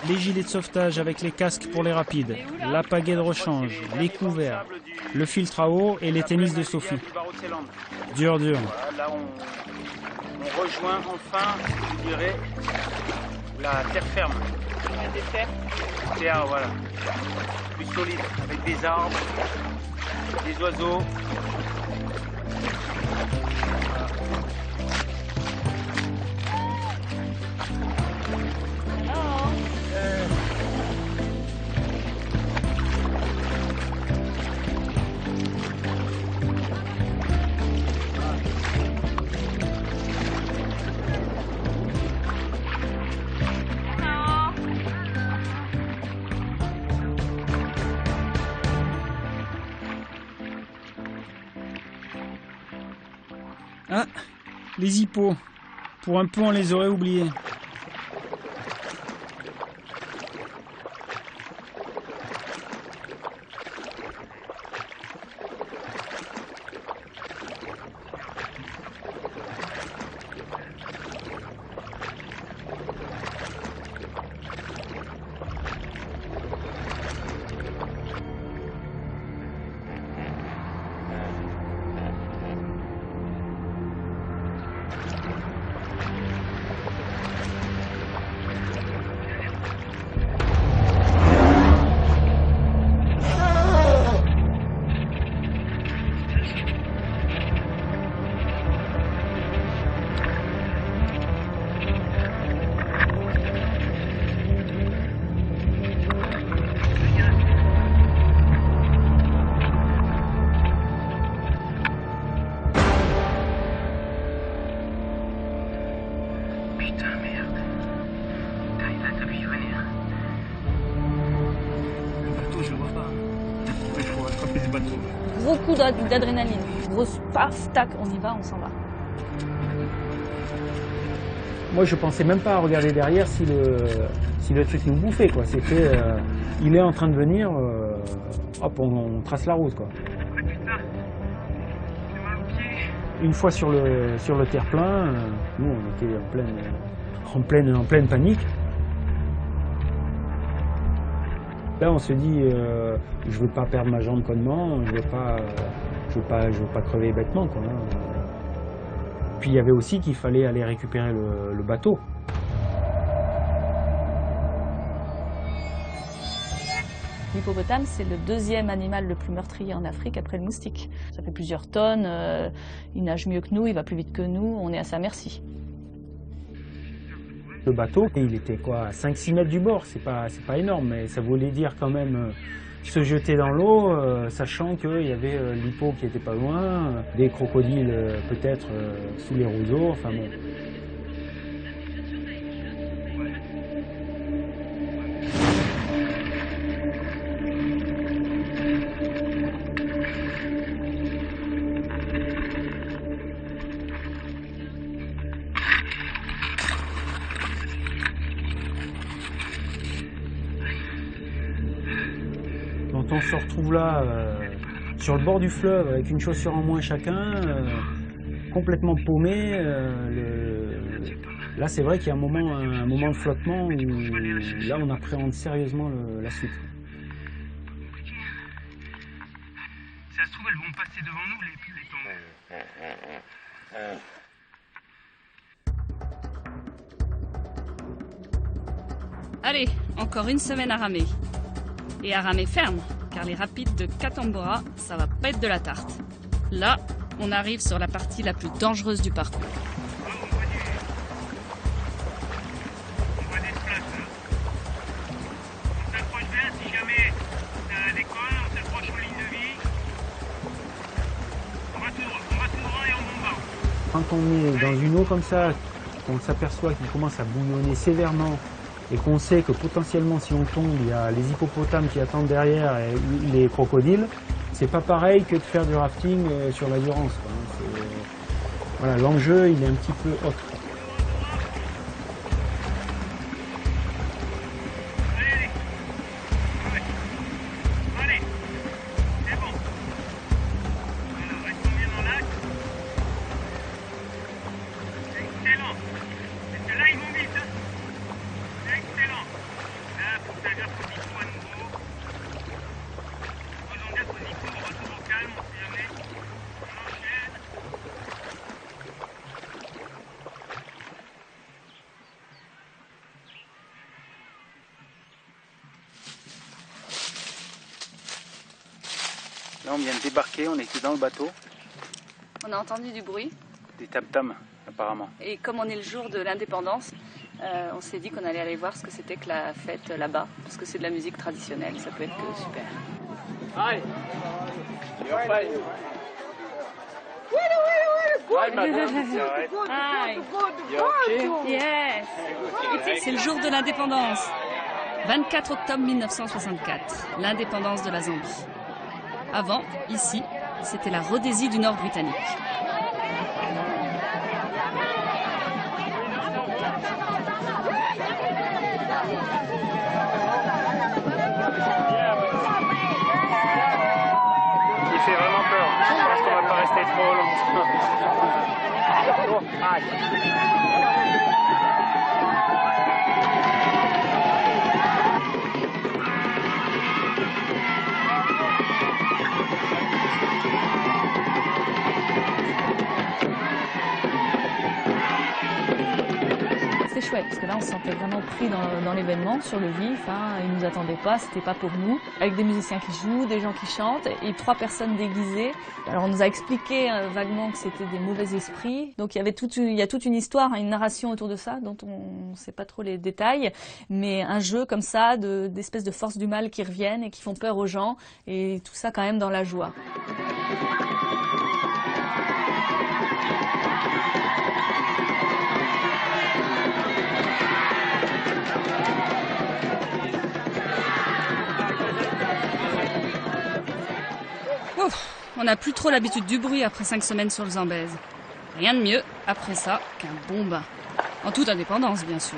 les gilets de sauvetage avec les casques pour les rapides, la pagaie de rechange, les couverts, le filtre à eau et les tennis de Sophie. Dur. Voilà, là, on rejoint enfin, je dirais, la terre ferme. Des terres. Terre, voilà. Plus solide, avec des arbres, des oiseaux. Ah, les hippos. Pour un peu, on les aurait oubliés. Gros coup d'adrénaline, grosse paf, tac, on y va, on s'en va. Moi, je pensais même pas à regarder derrière si le truc nous bouffait, quoi. C'était, il est en train de venir, hop, on trace la route, quoi. Une fois sur le terre-plein, nous, on était en pleine panique. Là, on se dit, je veux pas perdre ma jambe connement, je veux pas crever bêtement, quoi. Puis il y avait aussi qu'il fallait aller récupérer le bateau. L'hippopotame, c'est le deuxième animal le plus meurtrier en Afrique après le moustique. Ça fait plusieurs tonnes, il nage mieux que nous, il va plus vite que nous, on est à sa merci. Le bateau, il était quoi, à 5-6 mètres du bord, c'est pas énorme, mais ça voulait dire quand même se jeter dans l'eau, sachant qu'il y avait l'hippo qui était pas loin, des crocodiles peut-être sous les roseaux, enfin bon. Quand on se retrouve là, sur le bord du fleuve, avec une chaussure en moins chacun, complètement paumé, là c'est vrai qu'il y a un moment de flottement où là on appréhende sérieusement la suite. Si ça se trouve, elles vont passer devant nous, les tombes. Allez, encore une semaine à ramer. Et à ramer ferme, car les rapides de Katambora, ça va pas être de la tarte. Là, on arrive sur la partie la plus dangereuse du parcours. On voit des splashes là. On s'approche bien si jamais ça décolle, on s'approche en ligne de vie. On va tout droit et on bombarde. Quand on est dans une eau comme ça, qu'on s'aperçoit qu'il commence à bouillonner sévèrement, et qu'on sait que potentiellement si on tombe, il y a les hippopotames qui attendent derrière et les crocodiles, c'est pas pareil que de faire du rafting sur la Durance. Voilà, l'enjeu il est un petit peu autre. Allez, c'est bon. Voilà, restons bien dans l'axe. Excellent. C'est là ils vont vite. Hein. Excellent. Là, faut que ça gaffe au Nico à nouveau. Faisons gaffe au Nico, retour au calme, on sait jamais. On enchaîne. Là, on vient de débarquer, on était dans le bateau. On a entendu du bruit. Des tam-tams, apparemment. Et comme on est le jour de l'indépendance, on s'est dit qu'on allait aller voir ce que c'était que la fête là-bas, parce que c'est de la musique traditionnelle, ça peut être que super. Hi. You're fine. Hi, madame. Hi. You're okay? Yes. C'est le jour de l'indépendance. 24 octobre 1964, l'indépendance de la Zambie. Avant, ici, c'était la Rhodésie du Nord britannique. Il fait vraiment peur. Je pense qu'on va pas rester trop longtemps. C'était chouette parce que là on se sentait vraiment pris dans l'événement, sur le vif, hein. Ils nous attendaient pas, c'était pas pour nous. Avec des musiciens qui jouent, des gens qui chantent et 3 personnes déguisées. Alors on nous a expliqué vaguement que c'était des mauvais esprits. Donc il y a toute une histoire, une narration autour de ça dont on ne sait pas trop les détails. Mais un jeu comme ça d'espèces de forces du mal qui reviennent et qui font peur aux gens et tout ça quand même dans la joie. On n'a plus trop l'habitude du bruit après 5 semaines sur le Zambèze. Rien de mieux après ça qu'un bon bain. En toute indépendance, bien sûr.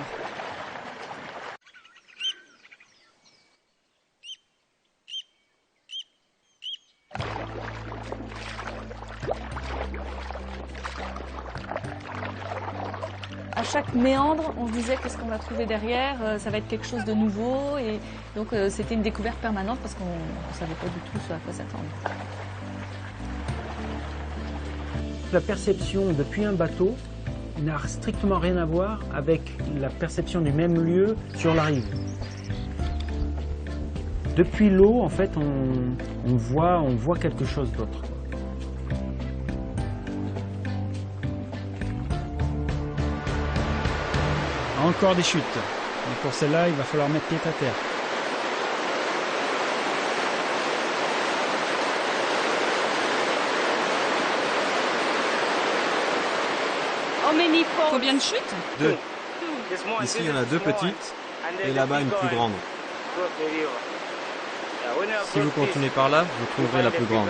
À chaque méandre, on se disait qu'est-ce qu'on va trouver derrière, ça va être quelque chose de nouveau. Et donc c'était une découverte permanente parce qu'on ne savait pas du tout à quoi s'attendre. La perception depuis un bateau n'a strictement rien à voir avec la perception du même lieu sur la rive. Depuis l'eau, en fait, on voit quelque chose d'autre. Encore des chutes. Mais pour celle-là, il va falloir mettre pied à terre. Combien de chutes? 2. Ici, il y en a 2 petites et là-bas une plus grande. Si vous continuez par là, vous trouverez la plus grande.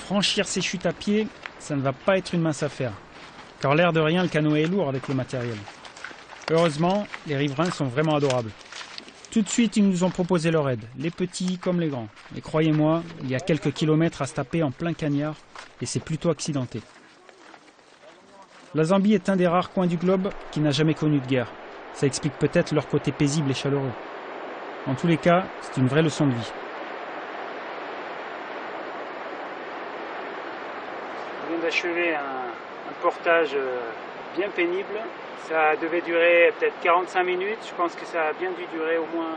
Franchir ces chutes à pied, ça ne va pas être une mince affaire. Car l'air de rien, le canoë est lourd avec le matériel. Heureusement, les riverains sont vraiment adorables. Tout de suite, ils nous ont proposé leur aide, les petits comme les grands. Et croyez-moi, il y a quelques kilomètres à se taper en plein cagnard, et c'est plutôt accidenté. La Zambie est un des rares coins du globe qui n'a jamais connu de guerre. Ça explique peut-être leur côté paisible et chaleureux. En tous les cas, c'est une vraie leçon de vie. On vient d'achever un portage bien pénible. Ça devait durer peut-être 45 minutes. Je pense que ça a bien dû durer au moins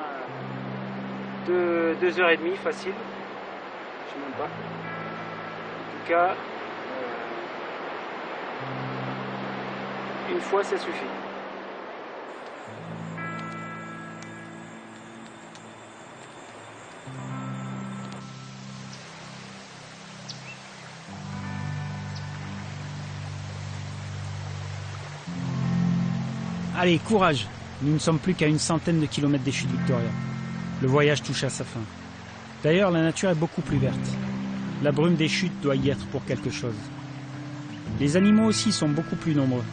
2h30 facile. Je ne sais même pas. En tout cas, une fois ça suffit. Allez, courage! Nous ne sommes plus qu'à une centaine de kilomètres des chutes Victoria. Le voyage touche à sa fin. D'ailleurs, la nature est beaucoup plus verte. La brume des chutes doit y être pour quelque chose. Les animaux aussi sont beaucoup plus nombreux.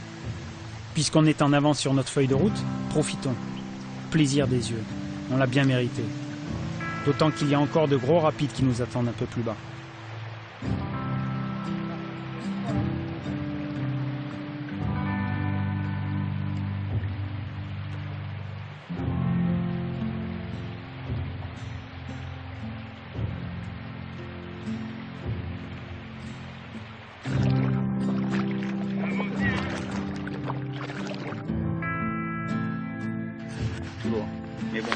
Puisqu'on est en avance sur notre feuille de route, profitons. Plaisir des yeux. On l'a bien mérité. D'autant qu'il y a encore de gros rapides qui nous attendent un peu plus bas. Mais bon.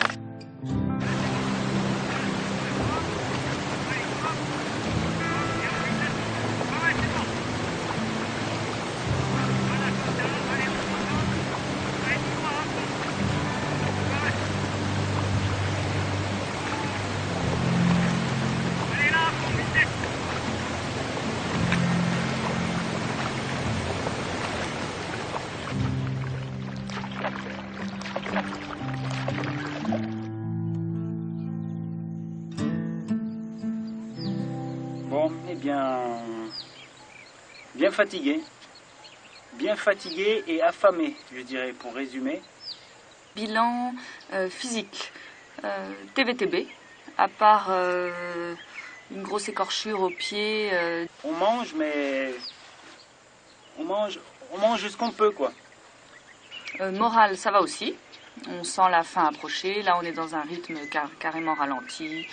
bien fatigué. Bien fatigué et affamé, je dirais, pour résumer. Bilan physique, TVTB, à part une grosse écorchure au pied. On mange, mais on mange ce qu'on peut, quoi. Moral, ça va aussi. On sent la fin approcher. Là, on est dans un rythme carrément ralenti.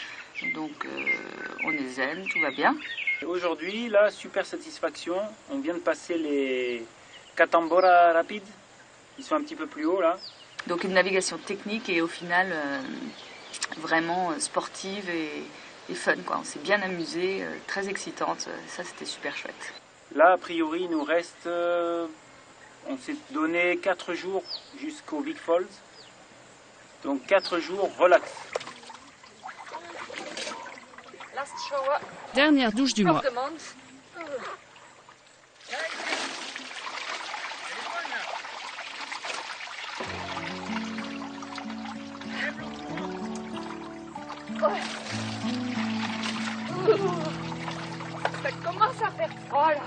Donc, on est zen, tout va bien. Aujourd'hui, là, super satisfaction. On vient de passer les Catambora rapides. Ils sont un petit peu plus hauts, là. Donc, une navigation technique et au final, vraiment sportive et fun, quoi. On s'est bien amusé, très excitante. Ça, c'était super chouette. Là, a priori, il nous reste... on s'est donné 4 jours jusqu'au Big Falls. Donc 4 jours relax. Dernière douche du mois. Ça commence à faire froid là.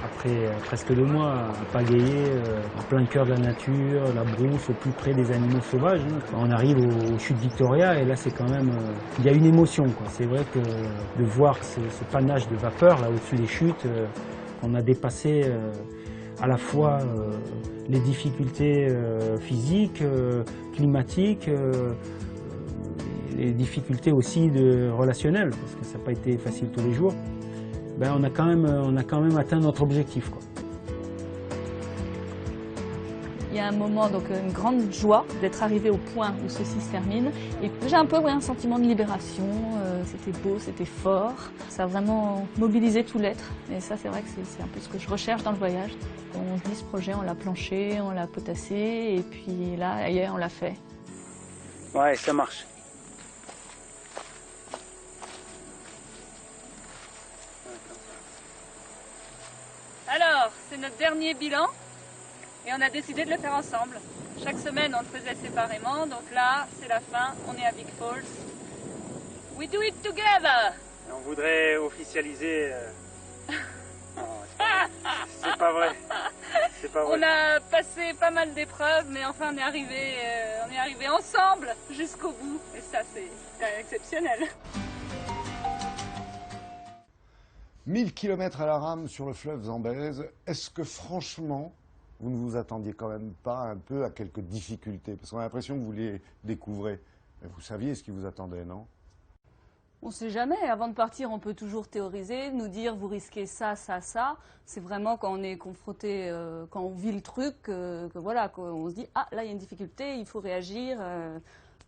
Après presque 2 mois à pagayer, en plein cœur de la nature, la brousse, au plus près des animaux sauvages. On arrive aux chutes Victoria et là c'est quand même... il y a une émotion, quoi. C'est vrai que de voir ce panache de vapeur là au-dessus des chutes, on a dépassé à la fois les difficultés physiques, climatiques, les difficultés aussi relationnelles, parce que ça n'a pas été facile tous les jours. Ben, on a quand même atteint notre objectif, quoi. Il y a un moment, donc une grande joie d'être arrivé au point où ceci se termine. Et j'ai un peu un sentiment de libération. C'était beau, c'était fort. Ça a vraiment mobilisé tout l'être. Et ça, c'est vrai que c'est un peu ce que je recherche dans le voyage. On se dit, ce projet, on l'a planché, on l'a potassé, et puis là, hier, on l'a fait. Ouais, ça marche. Alors, c'est notre dernier bilan et on a décidé de le faire ensemble. Chaque semaine, on le faisait séparément, donc là, c'est la fin, on est à Big Falls. We do it together! Et on voudrait officialiser... Non, c'est pas vrai. C'est pas vrai. On a passé pas mal d'épreuves, mais enfin, on est arrivé ensemble jusqu'au bout. Et ça, c'est exceptionnel. 1000 km à la rame sur le fleuve Zambèze, est-ce que franchement, vous ne vous attendiez quand même pas un peu à quelques difficultés? Parce qu'on a l'impression que vous les découvrez. Mais vous saviez ce qui vous attendait, non? On ne sait jamais. Avant de partir, on peut toujours théoriser, nous dire vous risquez ça, ça, ça. C'est vraiment quand on est confronté, quand on vit le truc, que voilà, qu'on se dit ah là il y a une difficulté, il faut réagir.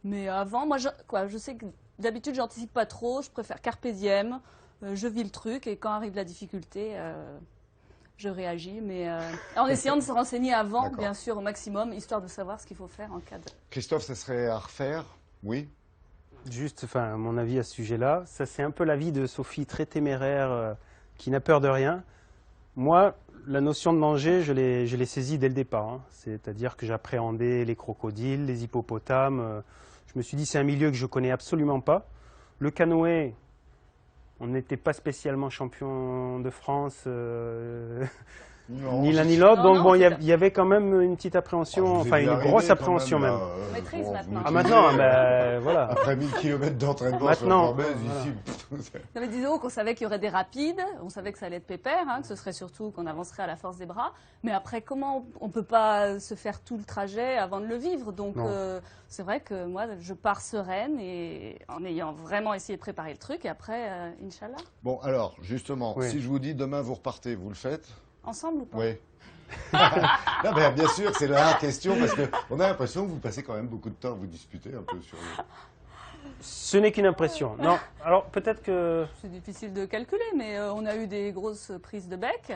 Mais avant, moi je sais que d'habitude j'anticipe pas trop, je préfère carpe diem. Je vis le truc et quand arrive la difficulté, je réagis, mais en essayant de se renseigner avant, bien sûr, au maximum, histoire de savoir ce qu'il faut faire en cas de... Christophe, ça serait à refaire? Oui. Juste, enfin, mon avis à ce sujet-là, ça c'est un peu l'avis de Sophie, très téméraire, qui n'a peur de rien. Moi, la notion de danger, je l'ai saisie dès le départ. Hein. C'est-à-dire que j'appréhendais les crocodiles, les hippopotames. Je me suis dit, c'est un milieu que je connais absolument pas. Le canoë... On n'était pas spécialement champion de France, ni l'un ni l'autre. Donc bon, il y avait quand même une petite appréhension, enfin une grosse appréhension même. On maîtrise maintenant. Ah maintenant, ben voilà. Après 1000 km d'entraînement maintenant, sur le Zambèze, ici. Mais disons qu'on savait qu'il y aurait des rapides, on savait que ça allait être pépère, hein, que ce serait surtout qu'on avancerait à la force des bras. Mais après, comment on ne peut pas se faire tout le trajet avant de le vivre? Donc c'est vrai que moi, je pars sereine et en ayant vraiment essayé de préparer le truc. Et après, Inch'Allah. Bon, alors, justement, oui. Si je vous dis demain vous repartez, vous le faites? Ensemble ou pas? Oui. Non, mais bien sûr, c'est la question, parce qu'on a l'impression que vous passez quand même beaucoup de temps à vous disputer un peu sur le... Ce n'est qu'une impression. Non, alors peut-être que... C'est difficile de calculer, mais on a eu des grosses prises de bec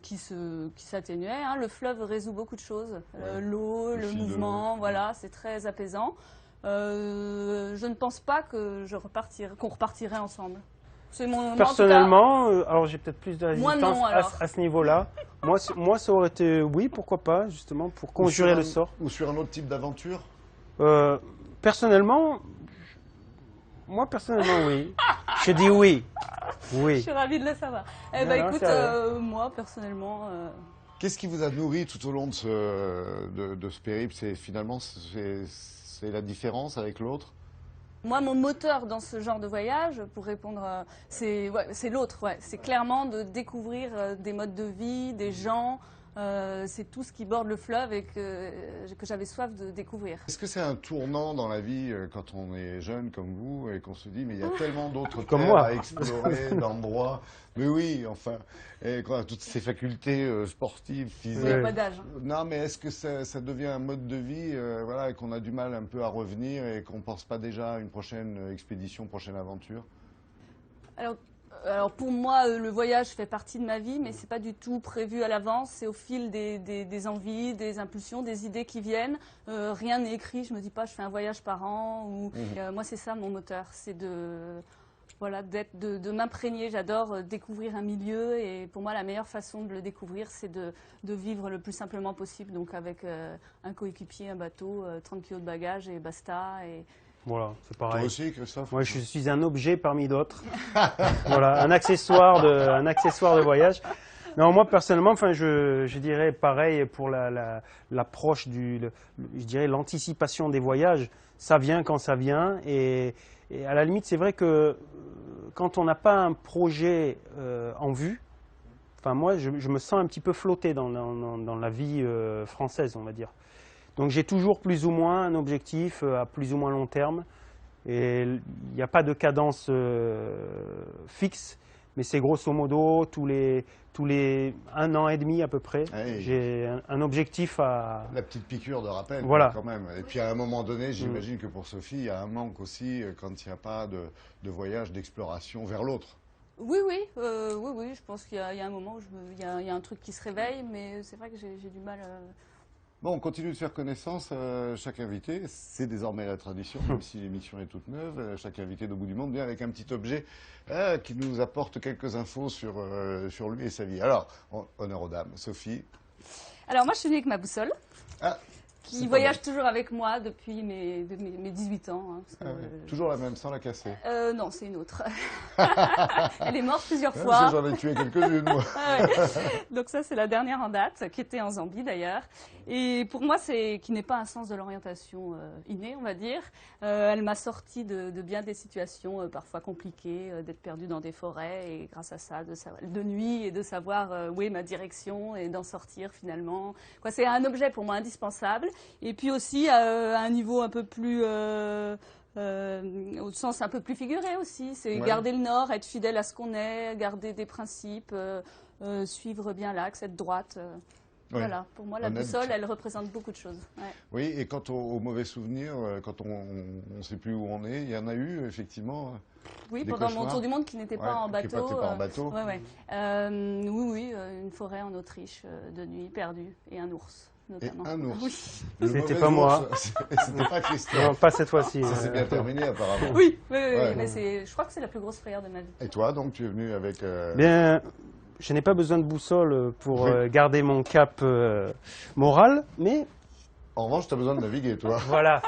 qui s'atténuaient. Hein. Le fleuve résout beaucoup de choses. L'eau, le mouvement, voilà, c'est très apaisant. Je ne pense pas que qu'on repartirait ensemble. Personnellement, alors j'ai peut-être plus de résistance non, à ce niveau-là. Moi, ça aurait été oui, pourquoi pas, justement, pour conjurer le sort. Ou sur un autre type d'aventure Personnellement, moi personnellement, oui. Je dis oui. Oui. Je suis ravie de le savoir. Eh ben, écoute, moi personnellement... Qu'est-ce qui vous a nourri tout au long de ce périple? Finalement, c'est la différence avec l'autre? Moi, mon moteur dans ce genre de voyage, pour répondre, c'est l'autre. Ouais. C'est clairement de découvrir des modes de vie, des gens. C'est tout ce qui borde le fleuve et que j'avais soif de découvrir. Est-ce que c'est un tournant dans la vie quand on est jeune comme vous et qu'on se dit mais il y a tellement d'autres terres à explorer, d'endroits. Mais oui, enfin, et qu'on a toutes ces facultés sportives, physiques. Il n'y a pas d'âge. Non, mais est-ce que ça devient un mode de vie voilà, et qu'on a du mal un peu à revenir et qu'on ne pense pas déjà à une prochaine expédition, prochaine aventure? Alors pour moi, le voyage fait partie de ma vie, mais c'est pas du tout prévu à l'avance. C'est au fil des envies, des impulsions, des idées qui viennent. Rien n'est écrit. Je me dis pas, je fais un voyage par an. Moi, c'est ça mon moteur, c'est de m'imprégner. J'adore découvrir un milieu, et pour moi, la meilleure façon de le découvrir, c'est de vivre le plus simplement possible. Donc avec un coéquipier, un bateau, 30 kilos de bagages et basta. Voilà, c'est pareil. Toi aussi, Christophe? Moi, je suis un objet parmi d'autres. Voilà, un accessoire de voyage. Non, moi, personnellement, enfin, je dirais pareil pour l'approche je dirais l'anticipation des voyages. Ça vient quand ça vient. Et à la limite, c'est vrai que quand on n'a pas un projet en vue, enfin, moi, je me sens un petit peu flotté dans la vie française, on va dire. Donc j'ai toujours plus ou moins un objectif à plus ou moins long terme, et il n'y a pas de cadence fixe, mais c'est grosso modo tous les 1 an et demi à peu près, j'ai un objectif à... La petite piqûre de rappel, voilà. Quand même. Et puis à un moment donné, j'imagine que pour Sophie, il y a un manque aussi quand il n'y a pas de voyage, d'exploration vers l'autre. Oui, je pense qu'il y a un moment où il y a un truc qui se réveille, mais c'est vrai que j'ai du mal... Bon, on continue de faire connaissance. Chaque invité, c'est désormais la tradition, même si l'émission est toute neuve. Chaque invité d'Au bout du monde vient avec un petit objet qui nous apporte quelques infos sur lui et sa vie. Alors, honneur aux dames. Sophie. Alors, moi, je suis venue avec ma boussole. Qui voyage toujours avec moi depuis mes 18 ans. Hein, toujours la même, sans la casser? Non, c'est une autre. Elle est morte plusieurs fois. J'en ai tué quelques-unes, moi. Donc ça, c'est la dernière en date, qui était en Zambie d'ailleurs. Et pour moi, qui n'est pas un sens de l'orientation inné, on va dire. Elle m'a sorti de bien des situations parfois compliquées, d'être perdue dans des forêts, et grâce à ça, de nuit, et de savoir où est ma direction, et d'en sortir finalement. C'est un objet pour moi indispensable. Et puis aussi à un niveau un peu plus, au sens un peu plus figuré aussi, c'est garder le nord, être fidèle à ce qu'on est, garder des principes, suivre bien l'axe, être droite. Voilà, pour moi la boussole, elle représente beaucoup de choses. Oui, et quant aux mauvais souvenirs, quand on ne sait plus où on est, il y en a eu effectivement. Oui, pendant mon tour du monde qui n'était pas en bateau. Qui pas en bateau. Oui, une forêt en Autriche de nuit perdue et un ours. Notamment. Et un ours. Oui. C'était pas moi. C'était pas Christophe. Non, pas cette fois-ci. Ça s'est bien terminé apparemment. Oui, mais je crois que c'est la plus grosse frayeur de ma vie. Et toi, donc, tu es venu avec... Bien, je n'ai pas besoin de boussole pour garder mon cap moral, mais... En revanche, tu as besoin de naviguer, toi. Voilà.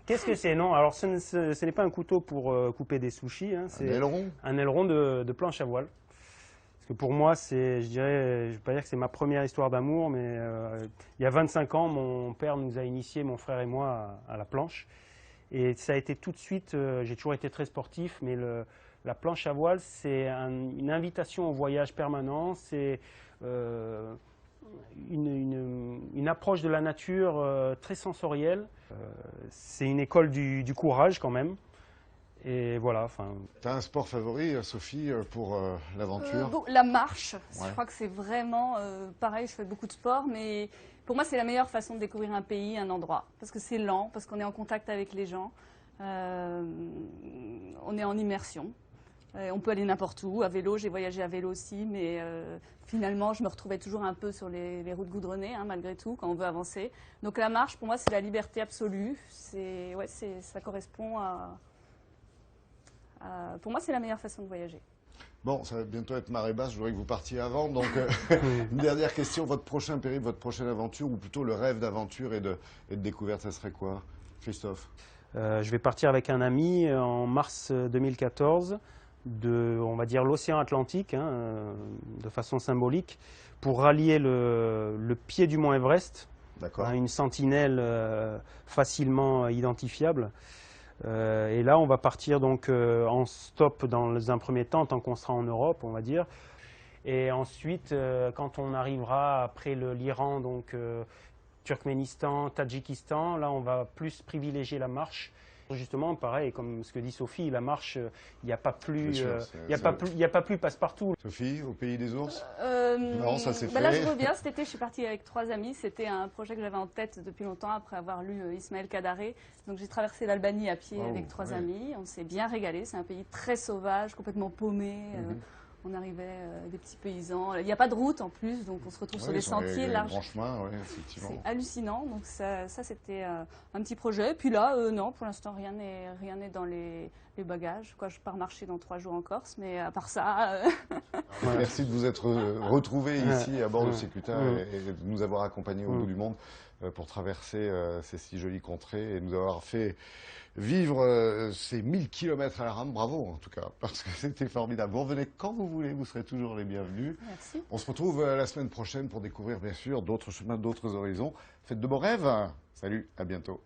Qu'est-ce que c'est? Non, alors ce n'est pas un couteau pour couper des sushis. Hein, un aileron. Un aileron de planche à voile. Parce que pour moi, je vais pas dire que c'est ma première histoire d'amour, mais il y a 25 ans, mon père nous a initiés, mon frère et moi, à la planche. Et ça a été tout de suite, j'ai toujours été très sportif, mais la planche à voile, c'est une invitation au voyage permanent, c'est une approche de la nature très sensorielle. C'est une école du courage quand même. Et voilà. T'as un sport favori, Sophie, pour l'aventure? La marche. Ouais. Je crois que c'est vraiment pareil. Je fais beaucoup de sport, mais pour moi, c'est la meilleure façon de découvrir un pays, un endroit, parce que c'est lent, parce qu'on est en contact avec les gens, on est en immersion. On peut aller n'importe où, à vélo, j'ai voyagé à vélo aussi, mais finalement je me retrouvais toujours un peu sur les routes goudronnées, hein, malgré tout, quand on veut avancer. Donc la marche, pour moi, c'est la liberté absolue, ça correspond pour moi, c'est la meilleure façon de voyager. Bon, ça va bientôt être marée basse, je voudrais que vous partiez avant, donc une dernière question, votre prochain périple, votre prochaine aventure, ou plutôt le rêve d'aventure et de découverte, ça serait quoi, Christophe? Je vais partir avec un ami en mars 2014 on va dire, l'océan Atlantique, hein, de façon symbolique, pour rallier le pied du mont Everest, hein, une sentinelle facilement identifiable. Et là, on va partir donc en stop dans un premier temps, tant qu'on sera en Europe, on va dire. Et ensuite, quand on arrivera après l'Iran, donc Turkménistan, Tadjikistan, là, on va plus privilégier la marche. Justement, pareil, comme ce que dit Sophie, la marche, il n'y a pas plus, passe-partout. Sophie, au pays des ours? Non, ça c'est fait. Là, je reviens. Cet été, je suis partie avec 3 amis. C'était un projet que j'avais en tête depuis longtemps, après avoir lu Ismaël Kadare. Donc, j'ai traversé l'Albanie à pied avec 3 amis. On s'est bien régalé. C'est un pays très sauvage, complètement paumé. On arrivait des petits paysans. Il n'y a pas de route en plus, donc on se retrouve sur des sentiers larges. C'est hallucinant. Donc ça c'était un petit projet. Puis là, non, pour l'instant, rien n'est dans les bagages. Je pars marcher dans 3 jours en Corse, mais à part ça... Merci de vous être retrouvés ici à bord de Sécuta et de nous avoir accompagnés au bout du monde pour traverser ces si jolies contrées et nous avoir fait vivre ces 1000 km à la rame. Bravo en tout cas, parce que c'était formidable. Vous revenez quand vous voulez, vous serez toujours les bienvenus. Merci. On se retrouve la semaine prochaine pour découvrir bien sûr d'autres chemins, d'autres horizons. Faites de beaux rêves. Salut, à bientôt.